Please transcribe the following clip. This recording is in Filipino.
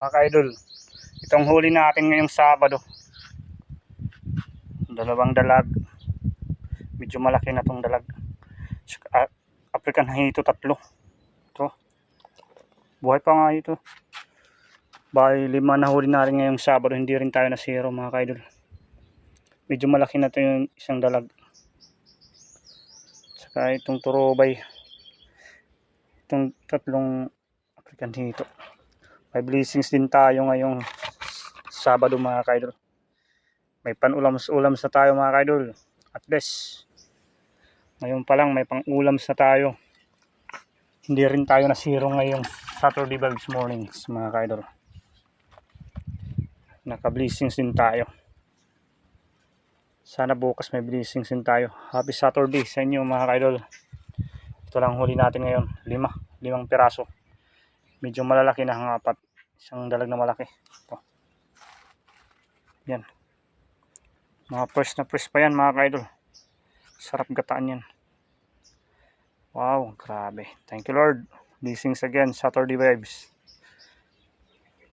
Mga ka-idol, itong huli natin ngayong Sabado, dalawang dalag, medyo malaki na tong dalag. African Hito, tatlo. Ito, buhay pa nga ito. Bali 5 na huli natin ngayong Sabado, hindi rin tayo na zero mga ka-idol. Medyo malaki na to yung isang dalag. Saka itong turobay, itong tatlong African Hito. May blessings din tayo ngayong Sabado mga ka-idol. May pan-ulam-ulam sa tayo mga ka-idol. At least ngayon pa lang may pang-ulam sa tayo. Hindi rin tayo na zero ngayong Saturday vibes mornings mga ka-idol. Naka-blessings din tayo. Sana bukas may blessings din tayo. Happy Saturday sa inyo mga ka-idol. Ito lang huli natin ngayon. 5 piraso. Medyo malalaki na ang 4. Isang dalag na malaki. Ito. Yan. Mga fresh na fresh pa yan mga ka-idol. Sarap gataan yan. Wow, grabe. Thank you Lord. Blessings again, Saturday vibes.